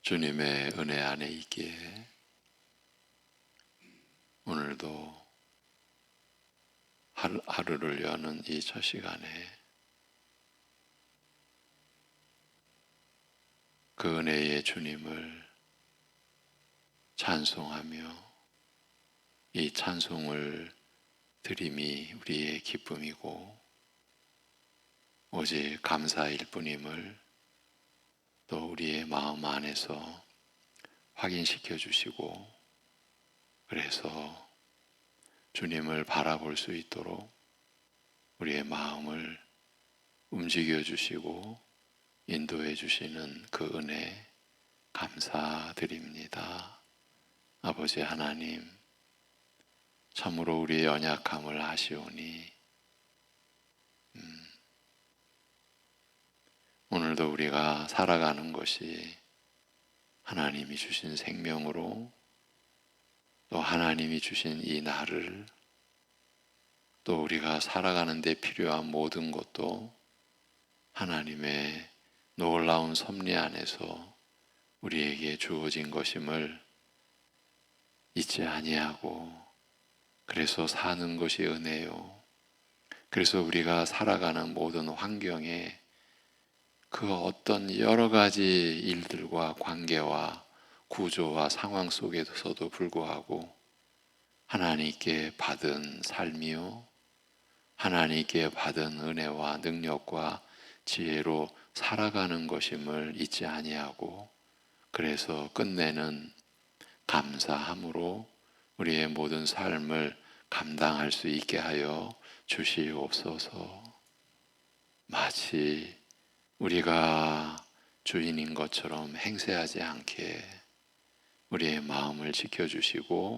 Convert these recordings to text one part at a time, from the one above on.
주님의 은혜 안에 있기에 오늘도 하루를 여는 이 첫 시간에 그 은혜의 주님을 찬송하며 이 찬송을 드림이 우리의 기쁨이고 오직 감사일 뿐임을 또 우리의 마음 안에서 확인시켜 주시고, 그래서 주님을 바라볼 수 있도록 우리의 마음을 움직여 주시고 인도해 주시는 그 은혜 감사드립니다. 아버지 하나님, 참으로 우리의 연약함을 아시오니 오늘도 우리가 살아가는 것이 하나님이 주신 생명으로, 또 하나님이 주신 이 날을, 또 우리가 살아가는 데 필요한 모든 것도 하나님의 놀라운 섭리 안에서 우리에게 주어진 것임을 잊지 아니하고, 그래서 사는 것이 은혜요, 그래서 우리가 살아가는 모든 환경에 그 어떤 여러 가지 일들과 관계와 구조와 상황 속에서도 불구하고 하나님께 받은 삶이요, 하나님께 받은 은혜와 능력과 지혜로 살아가는 것임을 잊지 아니하고, 그래서 끝내는 감사함으로 우리의 모든 삶을 감당할 수 있게 하여 주시옵소서. 마치 우리가 주인인 것처럼 행세하지 않게 우리의 마음을 지켜주시고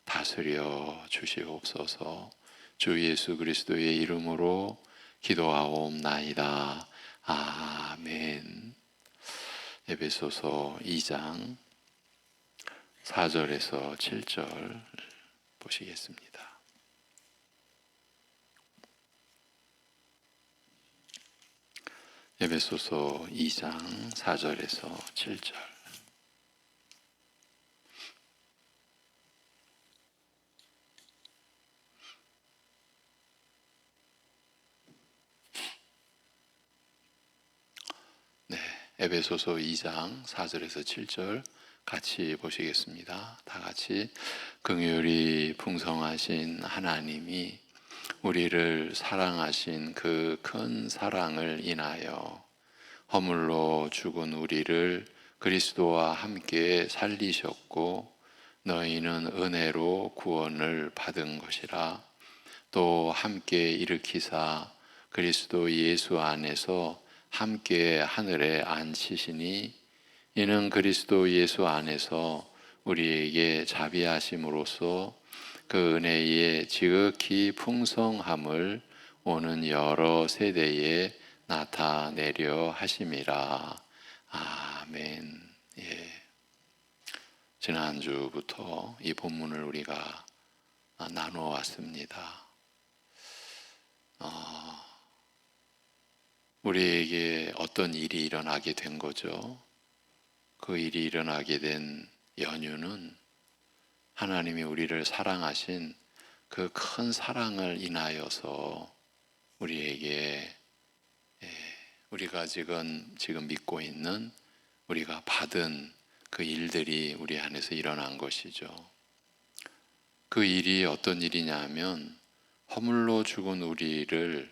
다스려 주시옵소서. 주 예수 그리스도의 이름으로 기도하옵나이다. 아멘. 에베소서 2장 4절에서 7절 보시겠습니다. 에베소서 2장 4절에서 7절. 네, 에베소서 2장 4절에서 7절 같이 보시겠습니다. 다 같이. 긍휼이 풍성하신 하나님이 우리를 사랑하신 그 큰 사랑을 인하여 허물로 죽은 우리를 그리스도와 함께 살리셨고, 너희는 은혜로 구원을 받은 것이라. 또 함께 일으키사 그리스도 예수 안에서 함께 하늘에 앉히시니, 이는 그리스도 예수 안에서 우리에게 자비하심으로써 그 은혜의 지극히 풍성함을 오는 여러 세대에 나타내려 하심이라. 아멘. 예. 지난주부터 이 본문을 우리가 나누어 왔습니다. 우리에게 어떤 일이 일어나게 된 거죠. 그 일이 일어나게 된 연유는 하나님이 우리를 사랑하신 그 큰 사랑을 인하여서 우리에게, 우리가 지금 믿고 있는, 우리가 받은 그 일들이 우리 안에서 일어난 것이죠. 그 일이 어떤 일이냐 하면, 허물로 죽은 우리를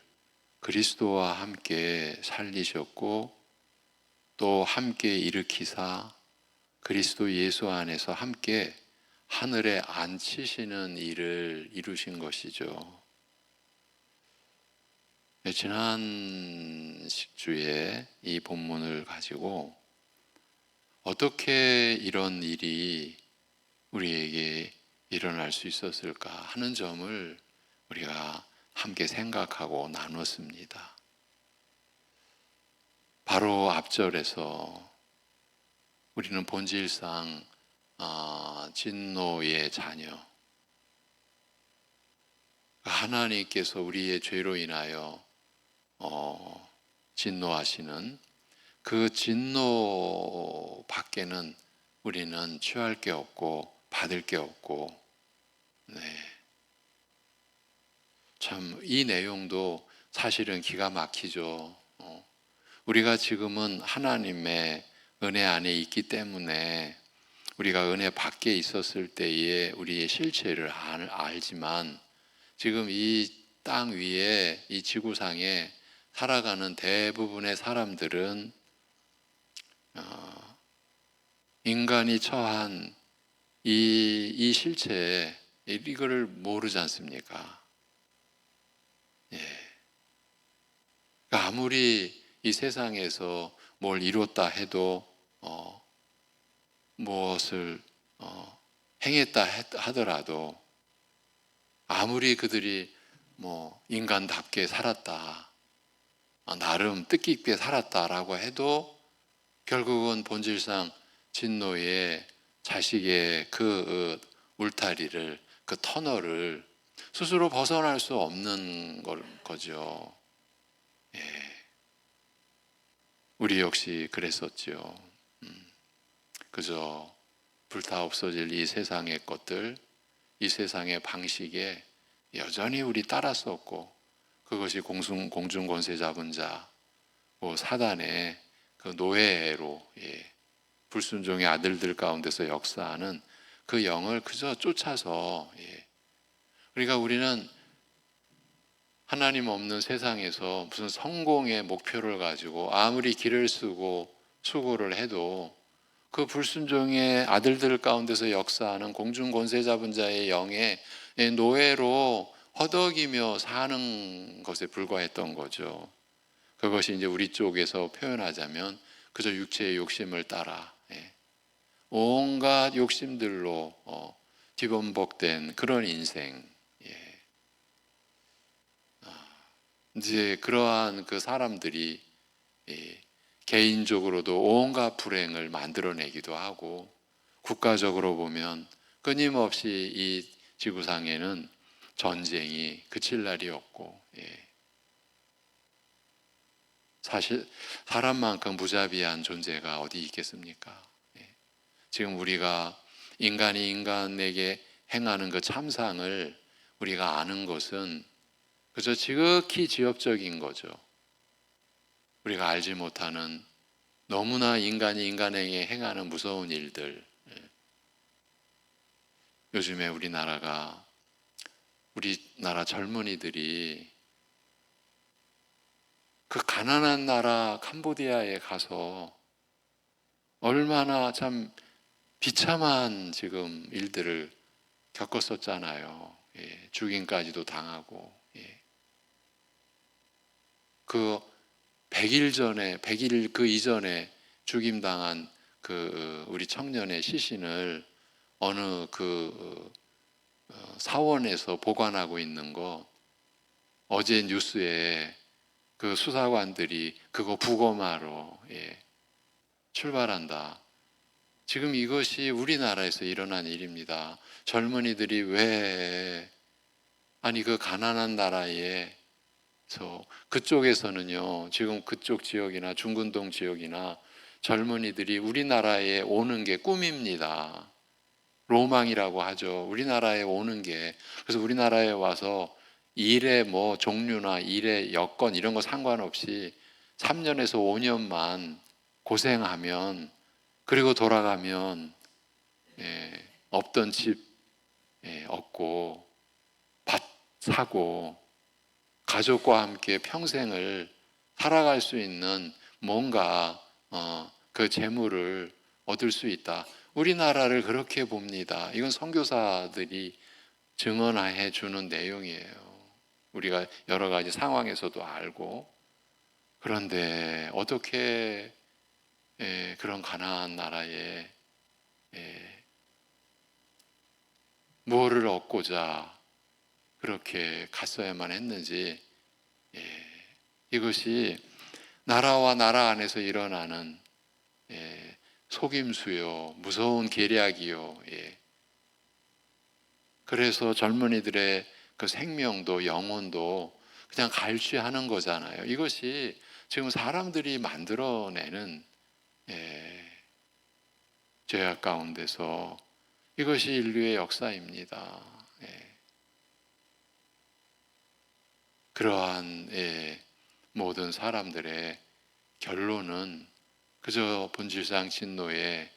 그리스도와 함께 살리셨고, 또 함께 일으키사 그리스도 예수 안에서 함께 하늘에 앉히시는 일을 이루신 것이죠. 지난 주에 이 본문을 가지고 어떻게 이런 일이 우리에게 일어날 수 있었을까 하는 점을 우리가 함께 생각하고 나눴습니다. 바로 앞절에서 우리는 본질상 진노의 자녀, 하나님께서 우리의 죄로 인하여 진노하시는 그 진노 밖에는 우리는 취할 게 없고 받을 게 없고, 네. 참 이 내용도 사실은 기가 막히죠. 우리가 지금은 하나님의 은혜 안에 있기 때문에 우리가 은혜 밖에 있었을 때의 우리의 실체를 알지만, 지금 이 땅 위에 이 지구상에 살아가는 대부분의 사람들은 인간이 처한 이 실체에 이거를 모르지 않습니까? 예. 그러니까 아무리 이 세상에서 뭘 이뤘다 해도 무엇을 행했다 하더라도, 아무리 그들이 인간답게 살았다, 나름 뜻깊게 살았다라고 해도 결국은 본질상 진노의 자식의 그 울타리를, 그 터널을 스스로 벗어날 수 없는 거죠. 예. 우리 역시 그랬었죠. 그저 불타 없어질 이 세상의 것들, 이 세상의 방식에 여전히 우리 따랐었고, 그것이 공중 권세 잡은 자, 사단의 그 노예로, 불순종의 아들들 가운데서 역사하는 그 영을 그저 쫓아서, 그러니까 우리는 하나님 없는 세상에서 무슨 성공의 목표를 가지고 아무리 길을 쓰고 수고를 해도 그 불순종의 아들들 가운데서 역사하는 공중 권세 잡은 자의 영의 노예로 허덕이며 사는 것에 불과했던 거죠. 그것이 이제 우리 쪽에서 표현하자면 그저 육체의 욕심을 따라 온갖 욕심들로 뒤범벅된 그런 인생. 이제 그러한 그 사람들이 개인적으로도 온갖 불행을 만들어내기도 하고, 국가적으로 보면 끊임없이 이 지구상에는 전쟁이 그칠 날이 없고, 사실 사람만큼 무자비한 존재가 어디 있겠습니까? 지금 우리가 인간이 인간에게 행하는 그 참상을 우리가 아는 것은 그저 지극히 지엽적인 거죠. 우리가 알지 못하는 너무나 인간이 인간에게 행하는 무서운 일들. 요즘에 우리나라 젊은이들이 그 가난한 나라 캄보디아에 가서 얼마나 참 비참한 지금 일들을 겪었었잖아요. 죽임까지도 당하고. 그 100일 그 이전에 죽임당한 그 우리 청년의 시신을 어느 그 사원에서 보관하고 있는 거, 어제 뉴스에 그 수사관들이 그거 부검하러 출발한다. 지금 이것이 우리나라에서 일어난 일입니다. 젊은이들이 그 가난한 나라에 그쪽에서는요, 지금 그쪽 지역이나 중근동 지역이나 젊은이들이 우리나라에 오는 게 꿈입니다. 로망이라고 하죠. 우리나라에 오는 게. 그래서 우리나라에 와서 일의 종류나 일의 여건 이런 거 상관없이 3년에서 5년만 고생하면, 그리고 돌아가면 없던 집 얻고 밭 사고 가족과 함께 평생을 살아갈 수 있는 뭔가 그 재물을 얻을 수 있다. 우리나라를 그렇게 봅니다. 이건 선교사들이 증언해 주는 내용이에요. 우리가 여러 가지 상황에서도 알고. 그런데 어떻게 그런 가난한 나라에 뭐를 얻고자 그렇게 갔어야만 했는지, 이것이 나라와 나라 안에서 일어나는 속임수요, 무서운 계략이요. 그래서 젊은이들의 그 생명도 영혼도 그냥 갈취하는 거잖아요. 이것이 지금 사람들이 만들어내는 죄악 가운데서 이것이 인류의 역사입니다. 그러한 모든 사람들의 결론은 그저 본질상 진노의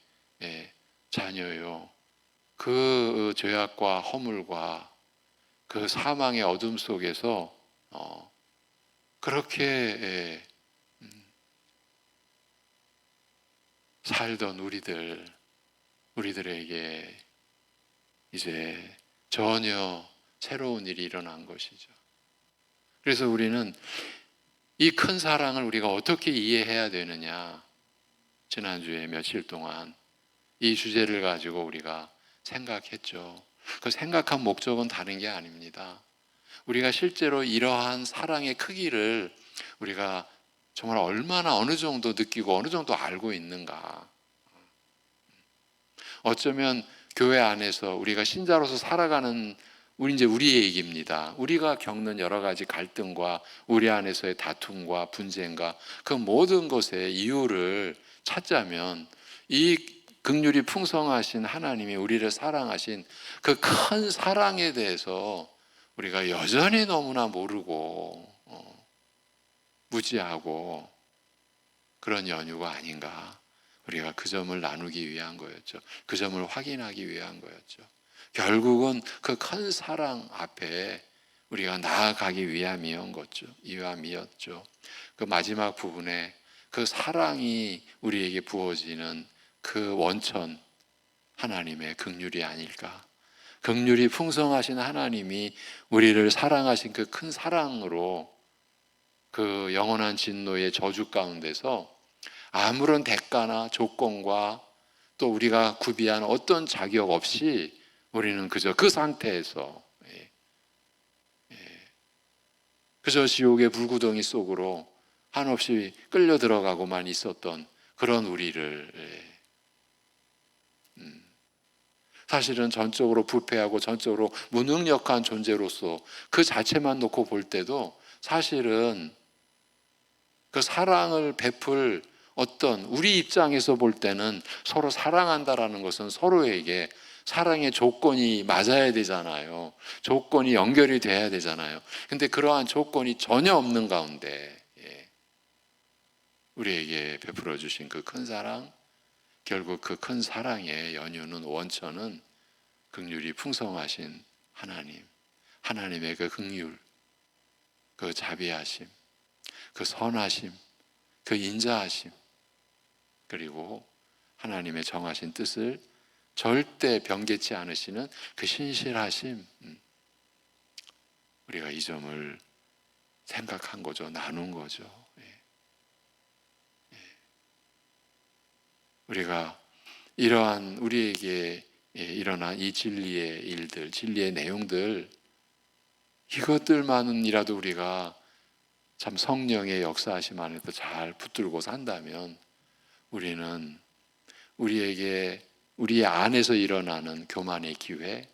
자녀요. 그 죄악과 허물과 그 사망의 어둠 속에서 그렇게 살던 우리들에게 이제 전혀 새로운 일이 일어난 것이죠. 그래서 우리는 이 큰 사랑을 우리가 어떻게 이해해야 되느냐, 지난주에 며칠 동안 이 주제를 가지고 우리가 생각했죠. 그 생각한 목적은 다른 게 아닙니다. 우리가 실제로 이러한 사랑의 크기를 우리가 정말 얼마나 어느 정도 느끼고 어느 정도 알고 있는가. 어쩌면 교회 안에서 우리가 신자로서 살아가는 우리 얘기입니다. 우리가 겪는 여러 가지 갈등과 우리 안에서의 다툼과 분쟁과 그 모든 것의 이유를 찾자면 이 긍휼이 풍성하신 하나님이 우리를 사랑하신 그 큰 사랑에 대해서 우리가 여전히 너무나 모르고 무지하고 그런 연유가 아닌가. 우리가 그 점을 나누기 위한 거였죠. 그 점을 확인하기 위한 거였죠. 결국은 그 큰 사랑 앞에 우리가 나아가기 위함이었죠. 그 마지막 부분에 그 사랑이 우리에게 부어지는 그 원천, 하나님의 긍휼이 아닐까. 긍휼이 풍성하신 하나님이 우리를 사랑하신 그 큰 사랑으로 그 영원한 진노의 저주 가운데서 아무런 대가나 조건과 또 우리가 구비한 어떤 자격 없이 우리는 그저 그 상태에서 그저 지옥의 불구덩이 속으로 한없이 끌려 들어가고만 있었던 그런 우리를 사실은 전적으로 부패하고 전적으로 무능력한 존재로서 그 자체만 놓고 볼 때도 사실은 그 사랑을 베풀 어떤 우리 입장에서 볼 때는 서로 사랑한다라는 것은 서로에게 사랑의 조건이 맞아야 되잖아요. 조건이 연결이 돼야 되잖아요. 근데 그러한 조건이 전혀 없는 가운데 우리에게 베풀어 주신 그 큰 사랑, 결국 그 큰 사랑의 연유는 원천은 긍휼이 풍성하신 하나님, 하나님의 그 긍휼, 그 자비하심, 그 선하심, 그 인자하심, 그리고 하나님의 정하신 뜻을 절대 변개치 않으시는 그 신실하심, 우리가 이 점을 생각한 거죠. 나눈 거죠. 우리가 이러한 우리에게 일어난 이 진리의 일들, 진리의 내용들, 이것들만이라도 우리가 참 성령의 역사하심 안에서 잘 붙들고 산다면 우리는 우리 안에서 일어나는 교만의 기회,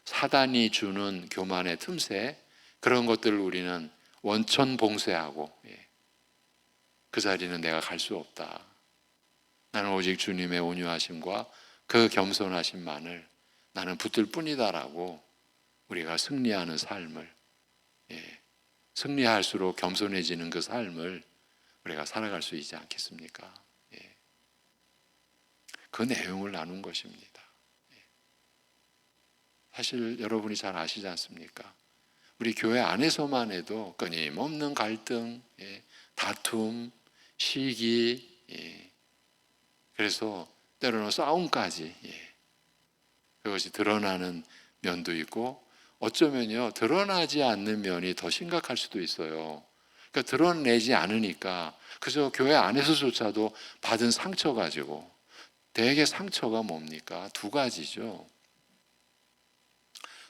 사단이 주는 교만의 틈새, 그런 것들을 우리는 원천 봉쇄하고 그 자리는 내가 갈 수 없다. 나는 오직 주님의 온유하심과 그 겸손하심만을 나는 붙들 뿐이다라고 우리가 승리하는 삶을, 승리할수록 겸손해지는 그 삶을 우리가 살아갈 수 있지 않겠습니까? 그 내용을 나눈 것입니다. 사실 여러분이 잘 아시지 않습니까? 우리 교회 안에서만 해도 끊임없는 갈등, 다툼, 시기, 그래서 때로는 싸움까지, 그것이 드러나는 면도 있고 어쩌면요 드러나지 않는 면이 더 심각할 수도 있어요. 그러니까 드러내지 않으니까 그저 교회 안에서조차도 받은 상처 가지고, 대개 상처가 뭡니까? 두 가지죠.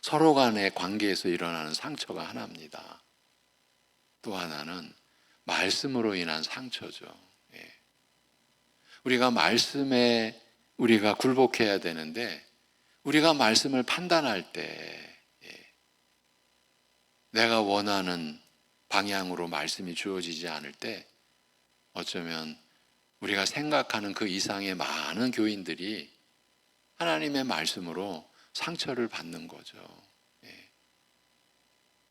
서로 간의 관계에서 일어나는 상처가 하나입니다. 또 하나는 말씀으로 인한 상처죠. 우리가 말씀에 우리가 굴복해야 되는데 우리가 말씀을 판단할 때 내가 원하는 방향으로 말씀이 주어지지 않을 때 어쩌면 우리가 생각하는 그 이상의 많은 교인들이 하나님의 말씀으로 상처를 받는 거죠. 예.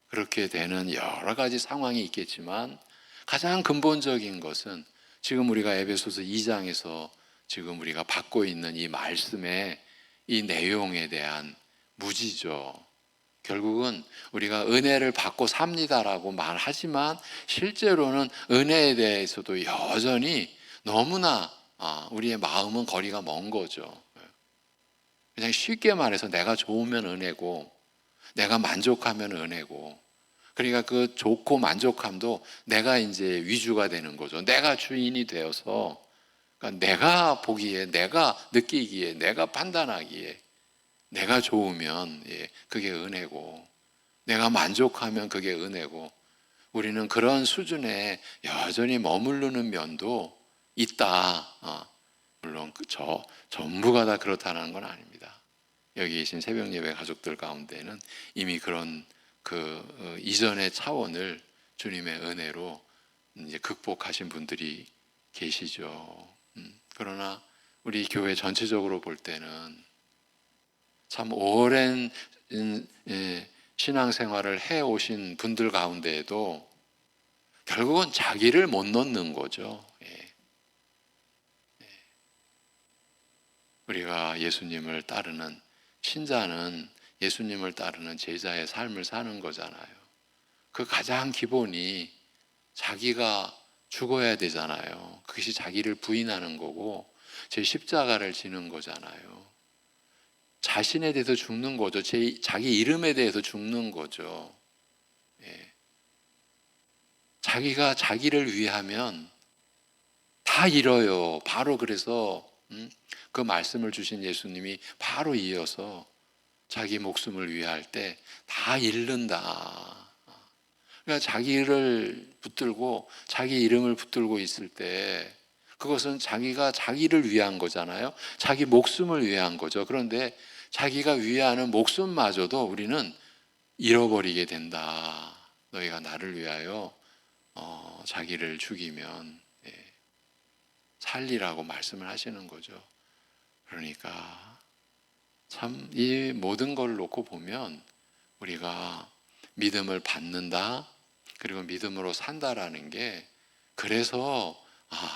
그렇게 되는 여러 가지 상황이 있겠지만 가장 근본적인 것은 지금 우리가 에베소서 2장에서 지금 우리가 받고 있는 이 말씀의 이 내용에 대한 무지죠. 결국은 우리가 은혜를 받고 삽니다라고 말하지만 실제로는 은혜에 대해서도 여전히 너무나 우리의 마음은 거리가 먼 거죠. 그냥 쉽게 말해서 내가 좋으면 은혜고 내가 만족하면 은혜고, 그러니까 그 좋고 만족함도 내가 이제 위주가 되는 거죠. 내가 주인이 되어서, 그러니까 내가 보기에, 내가 느끼기에, 내가 판단하기에 내가 좋으면 그게 은혜고, 내가 만족하면 그게 은혜고, 우리는 그런 수준에 여전히 머무르는 면도 있다. 물론 전부가 다 그렇다는 건 아닙니다. 여기 계신 새벽 예배 가족들 가운데는 이미 그런 이전의 차원을 주님의 은혜로 이제 극복하신 분들이 계시죠. 그러나 우리 교회 전체적으로 볼 때는 참 오랜 신앙생활을 해오신 분들 가운데에도 결국은 자기를 못 넣는 거죠. 우리가 예수님을 따르는 신자는 예수님을 따르는 제자의 삶을 사는 거잖아요. 그 가장 기본이 자기가 죽어야 되잖아요. 그것이 자기를 부인하는 거고 제 십자가를 지는 거잖아요. 자신에 대해서 죽는 거죠. 자기 이름에 대해서 죽는 거죠. 자기가 자기를 위하면 다 잃어요. 바로 그래서 그 말씀을 주신 예수님이 바로 이어서 자기 목숨을 위할 때 다 잃는다. 그러니까 자기를 붙들고 자기 이름을 붙들고 있을 때 그것은 자기가 자기를 위한 거잖아요. 자기 목숨을 위한 거죠. 그런데 자기가 위하는 목숨마저도 우리는 잃어버리게 된다. 너희가 나를 위하여 자기를 죽이면 살리라고 말씀을 하시는 거죠. 그러니까 참 이 모든 걸 놓고 보면 우리가 믿음을 받는다, 그리고 믿음으로 산다라는 게 그래서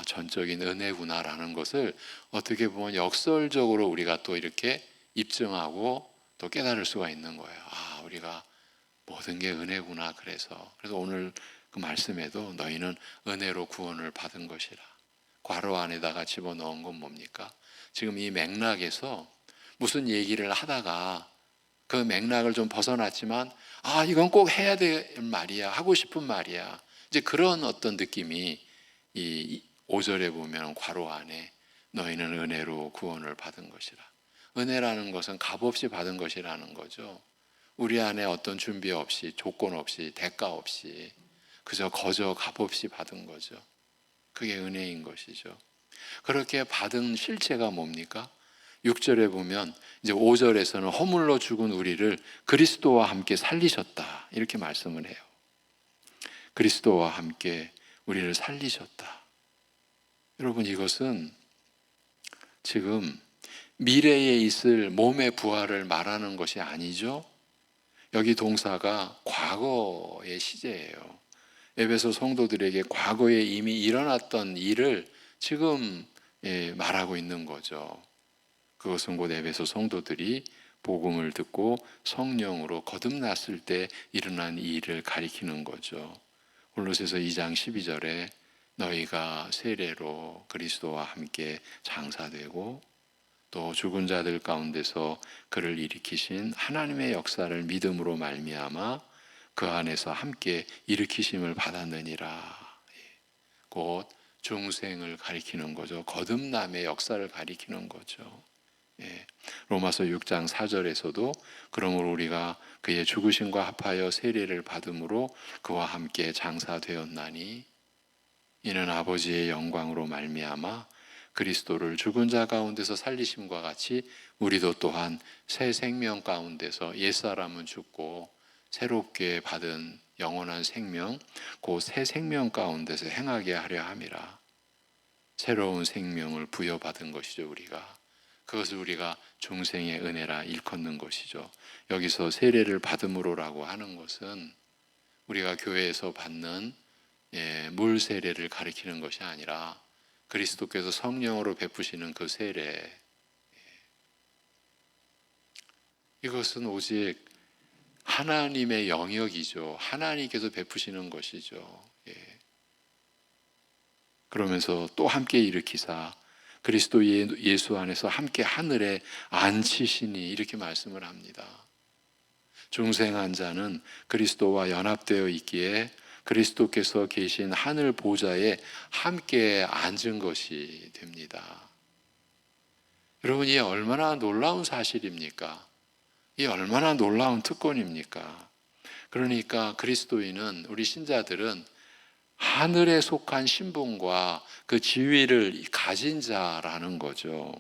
전적인 은혜구나라는 것을 어떻게 보면 역설적으로 우리가 또 이렇게 입증하고 또 깨달을 수가 있는 거예요. 우리가 모든 게 은혜구나. 그래서 오늘 그 말씀에도 너희는 은혜로 구원을 받은 것이라. 괄호 안에다가 집어넣은 건 뭡니까? 지금 이 맥락에서 무슨 얘기를 하다가 그 맥락을 좀 벗어났지만 이건 꼭 해야 될 말이야, 하고 싶은 말이야, 이제 그런 어떤 느낌이 이 5절에 보면 괄호 안에 너희는 은혜로 구원을 받은 것이라. 은혜라는 것은 값없이 받은 것이라는 거죠. 우리 안에 어떤 준비 없이, 조건 없이, 대가 없이 그저 거저 값없이 받은 거죠. 그게 은혜인 것이죠. 그렇게 받은 실체가 뭡니까? 6절에 보면 이제 5절에서는 허물로 죽은 우리를 그리스도와 함께 살리셨다. 이렇게 말씀을 해요. 그리스도와 함께 우리를 살리셨다. 여러분, 이것은 지금 미래에 있을 몸의 부활을 말하는 것이 아니죠. 여기 동사가 과거의 시제예요. 에베소 성도들에게 과거에 이미 일어났던 일을 지금 말하고 있는 거죠. 그것은 곧 에베소 성도들이 복음을 듣고 성령으로 거듭났을 때 일어난 일을 가리키는 거죠. 골로새서 2장 12절에 너희가 세례로 그리스도와 함께 장사되고 또 죽은 자들 가운데서 그를 일으키신 하나님의 역사를 믿음으로 말미암아 그 안에서 함께 일으키심을 받았느니라. 곧 중생을 가리키는 거죠. 거듭남의 역사를 가리키는 거죠. 로마서 6장 4절에서도 그러므로 우리가 그의 죽으심과 합하여 세례를 받음으로 그와 함께 장사되었나니 이는 아버지의 영광으로 말미암아 그리스도를 죽은 자 가운데서 살리심과 같이 우리도 또한 새 생명 가운데서 옛사람은 죽고 새롭게 받은 영원한 생명 그 새 생명 가운데서 행하게 하려 함이라. 새로운 생명을 부여받은 것이죠. 우리가 그것을 우리가 중생의 은혜라 일컫는 것이죠. 여기서 세례를 받음으로라고 하는 것은 우리가 교회에서 받는 물 세례를 가리키는 것이 아니라 그리스도께서 성령으로 베푸시는 그 세례, 이것은 오직 하나님의 영역이죠. 하나님께서 베푸시는 것이죠. 그러면서 또 함께 일으키사 그리스도 예수 안에서 함께 하늘에 앉히시니 이렇게 말씀을 합니다. 중생한 자는 그리스도와 연합되어 있기에 그리스도께서 계신 하늘 보좌에 함께 앉은 것이 됩니다. 여러분, 이게 얼마나 놀라운 사실입니까? 이게 얼마나 놀라운 특권입니까? 그러니까 그리스도인은, 우리 신자들은 하늘에 속한 신분과 그 지위를 가진 자라는 거죠.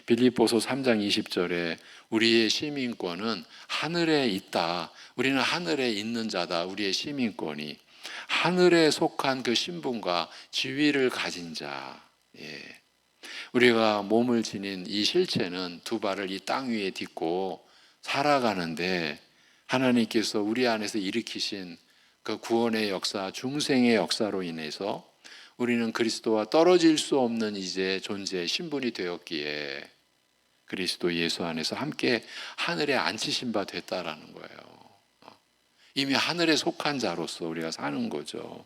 빌립보서 3장 20절에 우리의 시민권은 하늘에 있다. 우리는 하늘에 있는 자다. 우리의 시민권이 하늘에 속한 그 신분과 지위를 가진 자. 우리가 몸을 지닌 이 실체는 두 발을 이 땅 위에 딛고 살아가는데 하나님께서 우리 안에서 일으키신 그 구원의 역사, 중생의 역사로 인해서 우리는 그리스도와 떨어질 수 없는 이제 존재의 신분이 되었기에 그리스도 예수 안에서 함께 하늘에 앉히신 바 됐다라는 거예요. 이미 하늘에 속한 자로서 우리가 사는 거죠.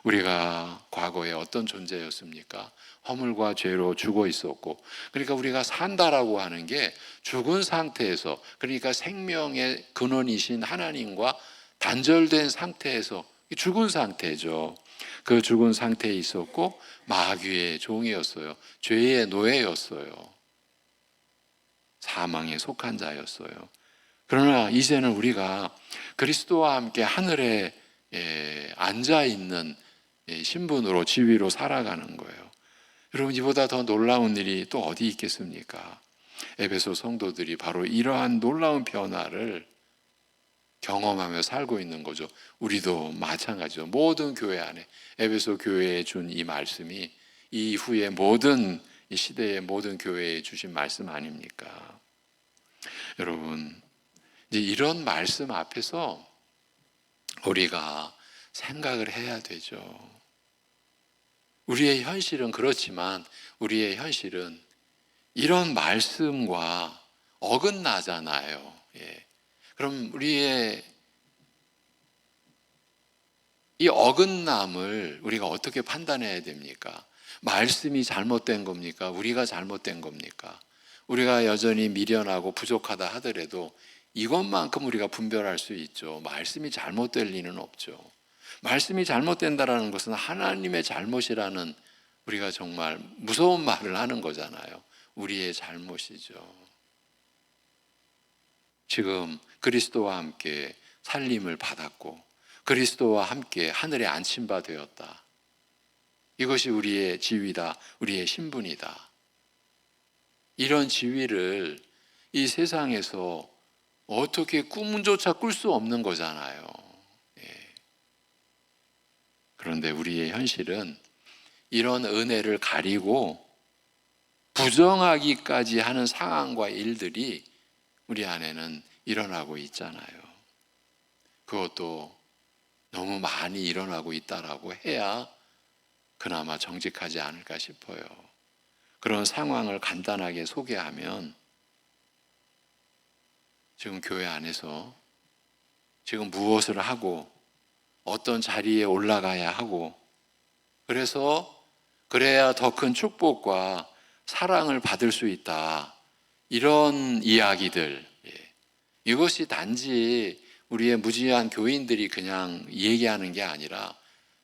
우리가 과거에 어떤 존재였습니까? 허물과 죄로 죽어 있었고, 그러니까 우리가 산다라고 하는 게 죽은 상태에서, 그러니까 생명의 근원이신 하나님과 단절된 상태에서, 죽은 상태죠. 그 죽은 상태에 있었고 마귀의 종이었어요. 죄의 노예였어요. 사망에 속한 자였어요. 그러나 이제는 우리가 그리스도와 함께 하늘에 앉아있는 신분으로, 지위로 살아가는 거예요. 여러분, 이보다 더 놀라운 일이 또 어디 있겠습니까? 에베소 성도들이 바로 이러한 놀라운 변화를 경험하며 살고 있는 거죠. 우리도 마찬가지죠. 모든 교회 안에, 에베소 교회에 준 이 말씀이 이후에 모든 이 시대의 모든 교회에 주신 말씀 아닙니까? 여러분, 이제 이런 말씀 앞에서 우리가 생각을 해야 되죠. 우리의 현실은 그렇지만 우리의 현실은 이런 말씀과 어긋나잖아요. 그럼 우리의 이 어긋남을 우리가 어떻게 판단해야 됩니까? 말씀이 잘못된 겁니까? 우리가 잘못된 겁니까? 우리가 여전히 미련하고 부족하다 하더라도 이것만큼 우리가 분별할 수 있죠. 말씀이 잘못될 리는 없죠. 말씀이 잘못된다라는 것은 하나님의 잘못이라는, 우리가 정말 무서운 말을 하는 거잖아요. 우리의 잘못이죠. 지금 그리스도와 함께 살림을 받았고 그리스도와 함께 하늘에 앉힌 바 되었다. 이것이 우리의 지위다. 우리의 신분이다. 이런 지위를 이 세상에서 어떻게 꿈조차 꿀 수 없는 거잖아요. 그런데 우리의 현실은 이런 은혜를 가리고 부정하기까지 하는 상황과 일들이 우리 안에는 일어나고 있잖아요. 그것도 너무 많이 일어나고 있다라고 해야 그나마 정직하지 않을까 싶어요. 그런 상황을 간단하게 소개하면, 지금 교회 안에서 지금 무엇을 하고 어떤 자리에 올라가야 하고, 그래야 더 큰 축복과 사랑을 받을 수 있다, 이런 이야기들, 이것이 단지 우리의 무지한 교인들이 그냥 얘기하는 게 아니라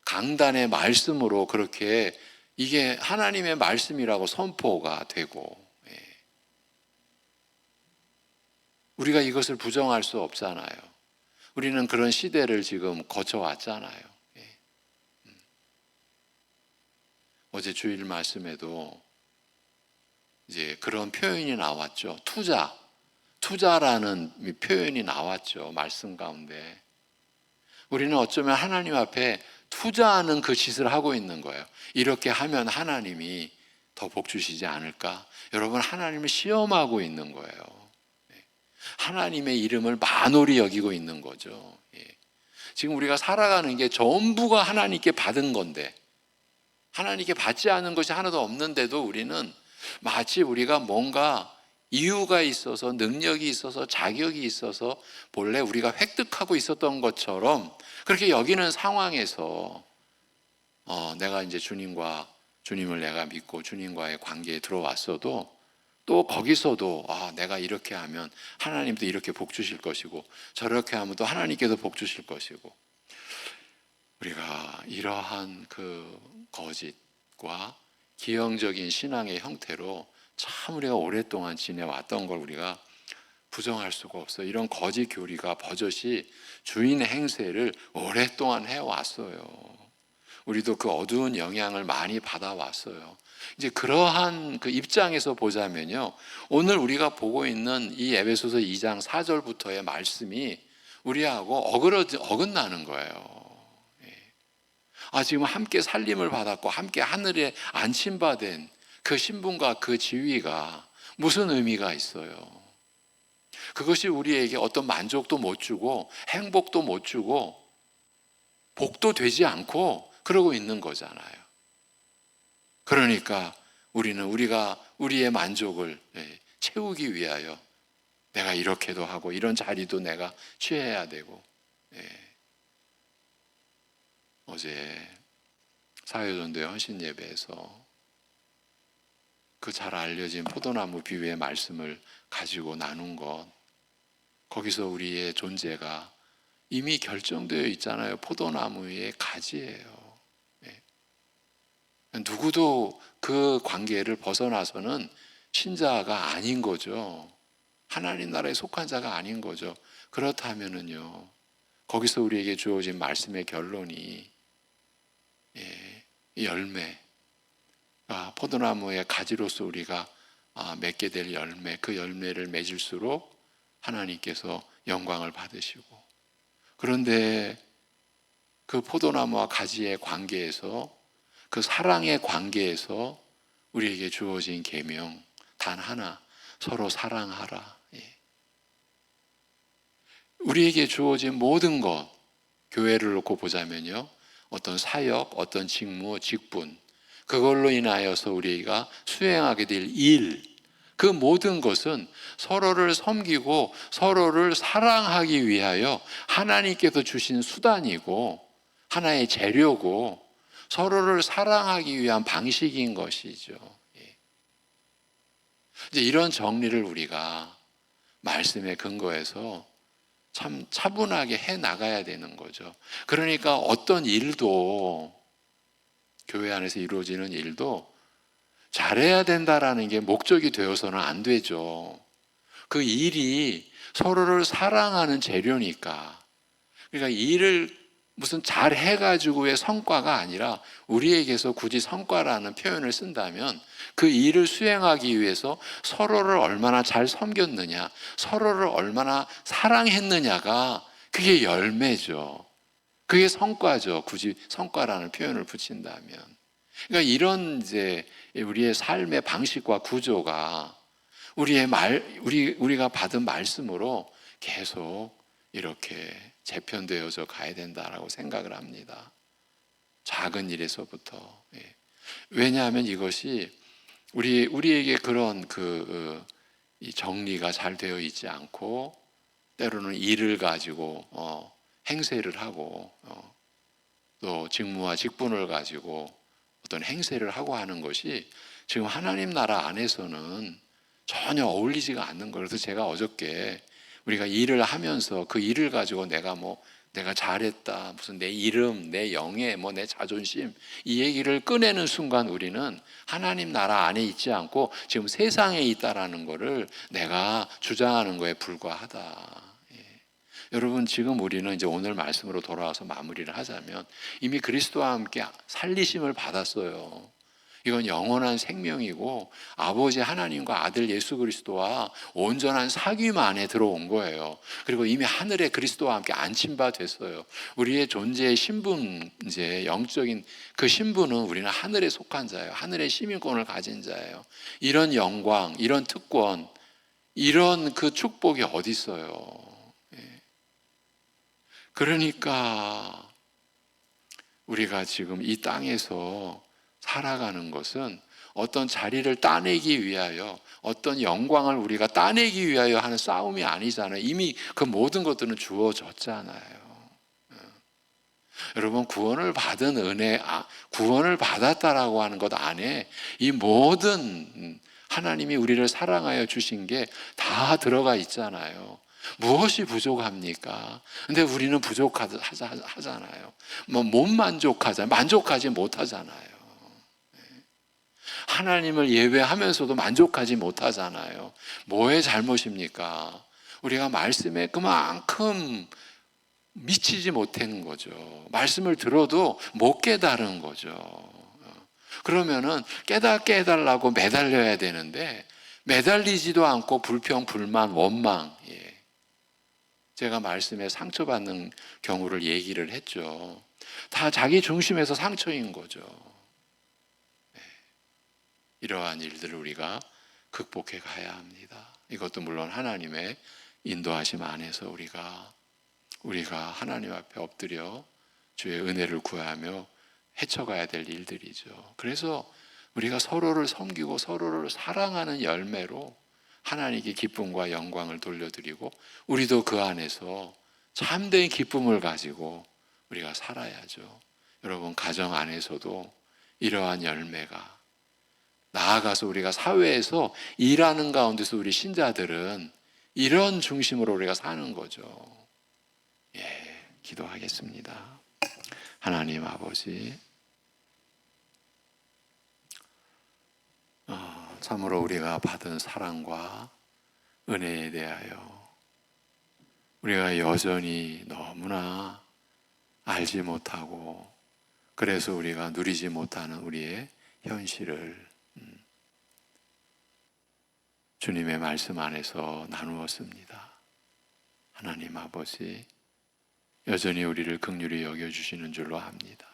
강단의 말씀으로 그렇게 이게 하나님의 말씀이라고 선포가 되고, 우리가 이것을 부정할 수 없잖아요. 우리는 그런 시대를 지금 거쳐왔잖아요. 어제 주일 말씀에도 이제 그런 표현이 나왔죠. 투자라는 표현이 나왔죠. 말씀 가운데. 우리는 어쩌면 하나님 앞에 투자하는 그 짓을 하고 있는 거예요. 이렇게 하면 하나님이 더 복 주시지 않을까? 여러분, 하나님을 시험하고 있는 거예요. 하나님의 이름을 만홀히 여기고 있는 거죠. 지금 우리가 살아가는 게 전부가 하나님께 받은 건데, 하나님께 받지 않은 것이 하나도 없는데도 우리는 마치 우리가 뭔가 이유가 있어서, 능력이 있어서, 자격이 있어서 본래 우리가 획득하고 있었던 것처럼 그렇게 여기는 상황에서 내가 이제 주님을 내가 믿고 주님과의 관계에 들어왔어도 또 거기서도 내가 이렇게 하면 하나님도 이렇게 복 주실 것이고 저렇게 하면 또 하나님께도 복 주실 것이고, 우리가 이러한 그 거짓과 기형적인 신앙의 형태로 참 우리가 오랫동안 지내왔던 걸 우리가 부정할 수가 없어요. 이런 거짓 교리가 버젓이 주인의 행세를 오랫동안 해왔어요. 우리도 그 어두운 영향을 많이 받아왔어요. 이제 그러한 그 입장에서 보자면요, 오늘 우리가 보고 있는 이 에베소서 2장 4절부터의 말씀이 우리하고 어긋나는 거예요. 지금 함께 살림을 받았고 함께 하늘에 안침받은 그 신분과 그 지위가 무슨 의미가 있어요? 그것이 우리에게 어떤 만족도 못 주고 행복도 못 주고 복도 되지 않고 그러고 있는 거잖아요. 그러니까 우리가 우리의 만족을 채우기 위하여 내가 이렇게도 하고 이런 자리도 내가 취해야 되고, 어제 사회전도회 헌신 예배에서 그 잘 알려진 포도나무 비유의 말씀을 가지고 나눈 것, 거기서 우리의 존재가 이미 결정되어 있잖아요. 포도나무의 가지예요. 누구도 그 관계를 벗어나서는 신자가 아닌 거죠. 하나님 나라에 속한 자가 아닌 거죠. 그렇다면은요, 거기서 우리에게 주어진 말씀의 결론이 열매, 포도나무의 가지로서 우리가 맺게 될 열매, 그 열매를 맺을수록 하나님께서 영광을 받으시고, 그런데 그 포도나무와 가지의 관계에서, 그 사랑의 관계에서 우리에게 주어진 계명 단 하나, 서로 사랑하라. 우리에게 주어진 모든 것, 교회를 놓고 보자면요, 어떤 사역, 어떤 직무, 직분, 그걸로 인하여서 우리가 수행하게 될 일, 그 모든 것은 서로를 섬기고 서로를 사랑하기 위하여 하나님께서 주신 수단이고 하나의 재료고 서로를 사랑하기 위한 방식인 것이죠. 이제 이런 정리를 우리가 말씀의 근거에서 참 차분하게 해 나가야 되는 거죠. 그러니까 어떤 일도, 교회 안에서 이루어지는 일도 잘해야 된다라는 게 목적이 되어서는 안 되죠. 그 일이 서로를 사랑하는 재료니까. 그러니까 일을 무슨 잘 해가지고의 성과가 아니라 우리에게서 굳이 성과라는 표현을 쓴다면 그 일을 수행하기 위해서 서로를 얼마나 잘 섬겼느냐, 서로를 얼마나 사랑했느냐가 그게 열매죠. 그게 성과죠. 굳이 성과라는 표현을 붙인다면. 그러니까 이런 이제 우리의 삶의 방식과 구조가 우리가 받은 말씀으로 계속 이렇게 재편되어져 가야 된다라고 생각을 합니다. 작은 일에서부터. 왜냐하면 이것이 우리에게 그런 이 정리가 잘 되어 있지 않고 때로는 일을 가지고 행세를 하고 또 직무와 직분을 가지고 어떤 행세를 하고 하는 것이 지금 하나님 나라 안에서는 전혀 어울리지가 않는 거예요. 그래서 제가 어저께 우리가 일을 하면서 그 일을 가지고 내가 잘했다, 무슨 내 이름, 내 영예, 내 자존심, 이 얘기를 꺼내는 순간 우리는 하나님 나라 안에 있지 않고 지금 세상에 있다라는 거를 내가 주장하는 거에 불과하다. 여러분, 지금 우리는 이제 오늘 말씀으로 돌아와서 마무리를 하자면 이미 그리스도와 함께 살리심을 받았어요. 이건 영원한 생명이고 아버지 하나님과 아들 예수 그리스도와 온전한 사귐 안에 들어온 거예요. 그리고 이미 하늘에 그리스도와 함께 안친 바 됐어요. 우리의 존재의 신분, 이제 영적인 그 신분은 우리는 하늘에 속한 자예요. 하늘의 시민권을 가진 자예요. 이런 영광, 이런 특권, 이런 그 축복이 어디 있어요? 그러니까 우리가 지금 이 땅에서 살아가는 것은 어떤 자리를 따내기 위하여, 어떤 영광을 우리가 따내기 위하여 하는 싸움이 아니잖아요. 이미 그 모든 것들은 주어졌잖아요. 여러분, 구원을 받은 은혜, 구원을 받았다라고 하는 것 안에 이 모든 하나님이 우리를 사랑하여 주신 게 다 들어가 있잖아요. 무엇이 부족합니까? 근데 우리는 부족하잖아요. 못 만족하지 못하잖아요. 하나님을 예배하면서도 만족하지 못하잖아요. 뭐의 잘못입니까? 우리가 말씀에 그만큼 미치지 못하는 거죠. 말씀을 들어도 못 깨달은 거죠. 그러면은 깨닫게 해달라고 매달려야 되는데 매달리지도 않고 불평, 불만, 원망, 제가 말씀에 상처받는 경우를 얘기를 했죠. 다 자기 중심에서 상처인 거죠. 이러한 일들을 우리가 극복해 가야 합니다. 이것도 물론 하나님의 인도하심 안에서 우리가 하나님 앞에 엎드려 주의 은혜를 구하며 헤쳐가야 될 일들이죠. 그래서 우리가 서로를 섬기고 서로를 사랑하는 열매로 하나님께 기쁨과 영광을 돌려드리고 우리도 그 안에서 참된 기쁨을 가지고 우리가 살아야죠. 여러분, 가정 안에서도 이러한 열매가, 나아가서 우리가 사회에서 일하는 가운데서 우리 신자들은 이런 중심으로 우리가 사는 거죠. 기도하겠습니다. 하나님 아버지, 참으로 우리가 받은 사랑과 은혜에 대하여 우리가 여전히 너무나 알지 못하고, 그래서 우리가 누리지 못하는 우리의 현실을 주님의 말씀 안에서 나누었습니다. 하나님 아버지, 여전히 우리를 긍휼히 여겨주시는 줄로 압니다.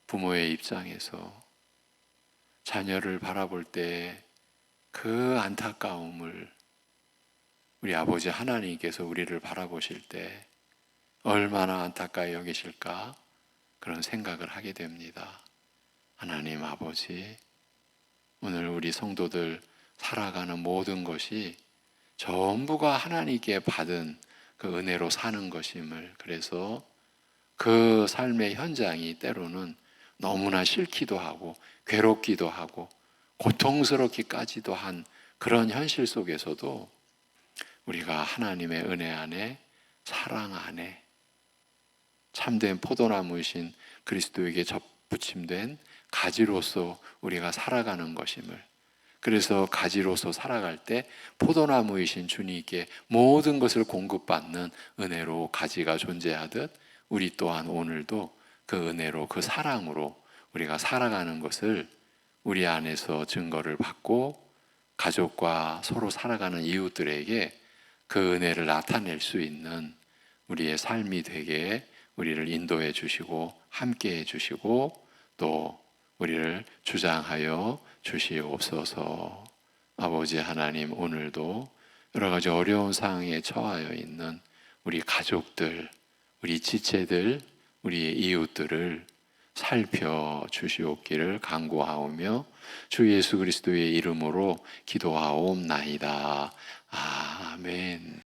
부모의 입장에서 자녀를 바라볼 때 그 안타까움을 우리 아버지 하나님께서 우리를 바라보실 때 얼마나 안타까이 여기실까, 그런 생각을 하게 됩니다. 하나님 아버지, 오늘 우리 성도들 살아가는 모든 것이 전부가 하나님께 받은 그 은혜로 사는 것임을, 그래서 그 삶의 현장이 때로는 너무나 싫기도 하고 괴롭기도 하고 고통스럽기까지도 한 그런 현실 속에서도 우리가 하나님의 은혜 안에, 사랑 안에, 참된 포도나무이신 그리스도에게 접붙임된 가지로서 우리가 살아가는 것임을, 그래서 가지로서 살아갈 때 포도나무이신 주님께 모든 것을 공급받는 은혜로 가지가 존재하듯 우리 또한 오늘도 그 은혜로, 그 사랑으로 우리가 살아가는 것을 우리 안에서 증거를 받고 가족과 서로 살아가는 이웃들에게 그 은혜를 나타낼 수 있는 우리의 삶이 되게 우리를 인도해 주시고 함께 해 주시고 또 우리를 주장하여 주시옵소서. 아버지 하나님, 오늘도 여러 가지 어려운 상황에 처하여 있는 우리 가족들, 우리 지체들, 우리의 이웃들을 살펴 주시옵기를 간구하오며 주 예수 그리스도의 이름으로 기도하옵나이다. 아멘.